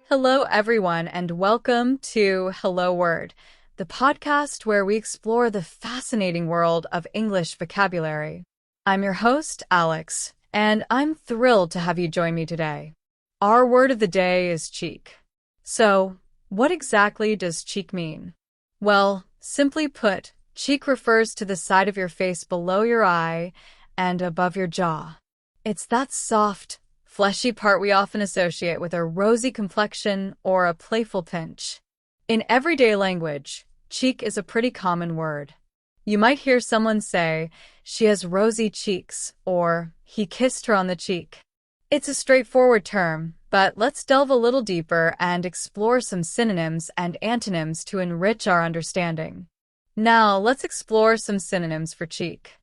Hello, everyone, and welcome to Hello Word, the podcast where we explore the fascinating world of English vocabulary. I'm your host, Alex, and I'm thrilled to have you join me today. Our word of the day is cheek. So, what exactly does cheek mean? Well, simply put, cheek refers to the side of your face below your eye and above your jaw. It's that soft, fleshy part we often associate with a rosy complexion or a playful pinch. In everyday language, cheek is a pretty common word. You might hear someone say, "She has rosy cheeks," or "He kissed her on the cheek." It's a straightforward term, but let's delve a little deeper and explore some synonyms and antonyms to enrich our understanding. Now, let's explore some synonyms for cheek.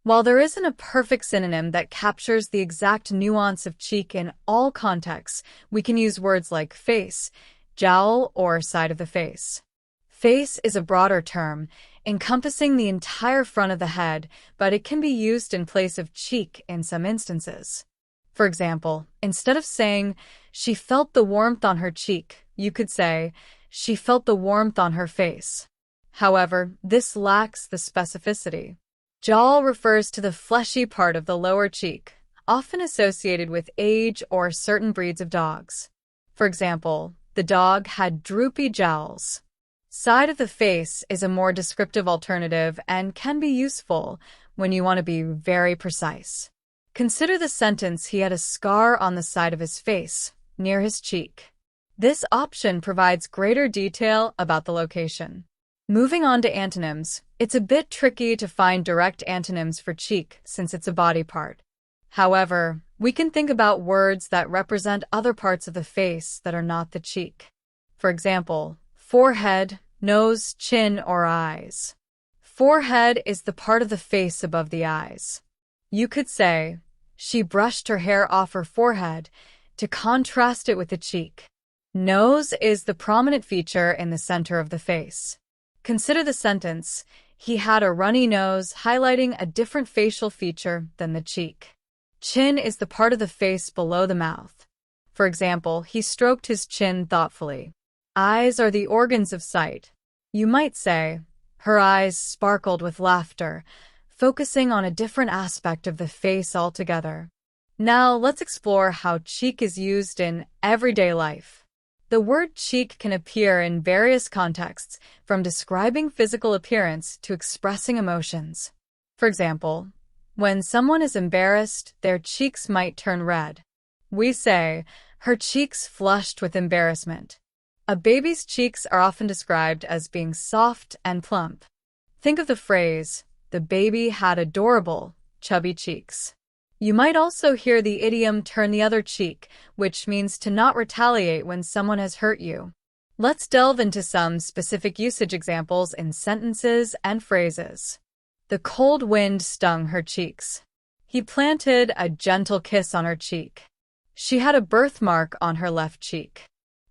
While there isn't a perfect synonym that captures the exact nuance of cheek in all contexts, we can use words like face, jowl, or side of the face. Face is a broader term, encompassing the entire front of the head, but it can be used in place of cheek in some instances. For example, instead of saying, "She felt the warmth on her cheek," you could say, "She felt the warmth on her face." However, this lacks the specificity. Jowl refers to the fleshy part of the lower cheek, often associated with age or certain breeds of dogs. For example, the dog had droopy jowls. Side of the face is a more descriptive alternative and can be useful when you want to be very precise. Consider the sentence, "He had a scar on the side of his face, near his cheek." This option provides greater detail about the location. Moving on to antonyms, it's a bit tricky to find direct antonyms for cheek since it's a body part. However, we can think about words that represent other parts of the face that are not the cheek. For example, forehead, nose, chin, or eyes. Forehead is the part of the face above the eyes. You could say, "She brushed her hair off her forehead to contrast it with the cheek." Nose is the prominent feature in the center of the face. Consider the sentence, "He had a runny nose," highlighting a different facial feature than the cheek. Chin is the part of the face below the mouth. For example, "He stroked his chin thoughtfully." Eyes are the organs of sight. You might say, "Her eyes sparkled with laughter," focusing on a different aspect of the face altogether. Now, let's explore how cheek is used in everyday life. The word cheek can appear in various contexts, from describing physical appearance to expressing emotions. For example, when someone is embarrassed, their cheeks might turn red. We say, "Her cheeks flushed with embarrassment." A baby's cheeks are often described as being soft and plump. Think of the phrase, "The baby had adorable, chubby cheeks." You might also hear the idiom "turn the other cheek," which means to not retaliate when someone has hurt you. Let's delve into some specific usage examples in sentences and phrases. The cold wind stung her cheeks. He planted a gentle kiss on her cheek. She had a birthmark on her left cheek.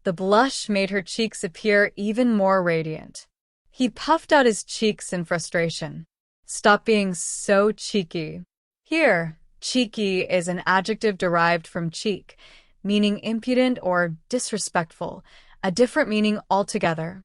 The blush made her cheeks appear even more radiant. He puffed out his cheeks in frustration. Stop being so cheeky. Here, cheeky is an adjective derived from cheek, meaning impudent or disrespectful, a different meaning altogether.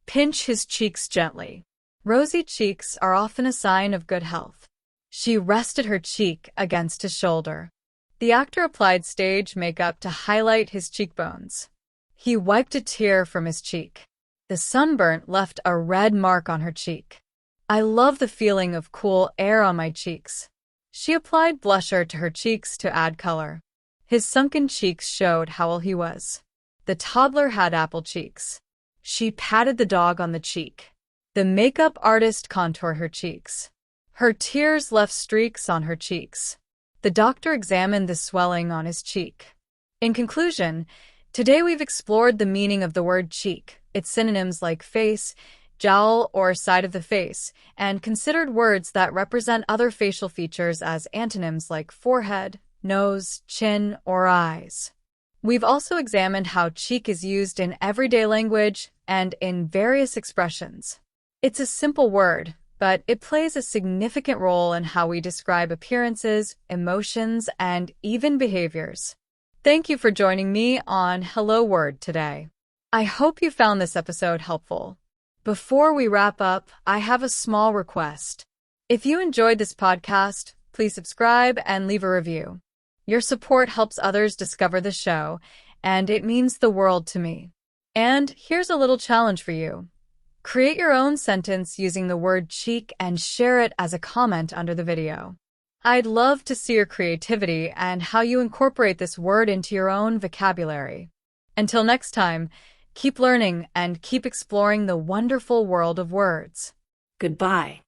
Pinch his cheeks gently. Rosy cheeks are often a sign of good health. She rested her cheek against his shoulder. The actor applied stage makeup to highlight his cheekbones. He wiped a tear from his cheek. The sunburn left a red mark on her cheek. I love the feeling of cool air on my cheeks. She applied blusher to her cheeks to add color. His sunken cheeks showed how ill he was. The toddler had apple cheeks. She patted the dog on the cheek. The makeup artist contoured her cheeks. Her tears left streaks on her cheeks. The doctor examined the swelling on his cheek. In conclusion, today we've explored the meaning of the word cheek, its synonyms like face, jowl, or side of the face, and considered words that represent other facial features as antonyms like forehead, nose, chin, or eyes. We've also examined how cheek is used in everyday language and in various expressions. It's a simple word, but it plays a significant role in how we describe appearances, emotions, and even behaviors. Thank you for joining me on Hello Word today. I hope you found this episode helpful. Before we wrap up, I have a small request. If you enjoyed this podcast, please subscribe and leave a review. Your support helps others discover the show, and it means the world to me. And here's a little challenge for you. Create your own sentence using the word cheek and share it as a comment under the video. I'd love to see your creativity and how you incorporate this word into your own vocabulary. Until next time, keep learning and keep exploring the wonderful world of words. Goodbye.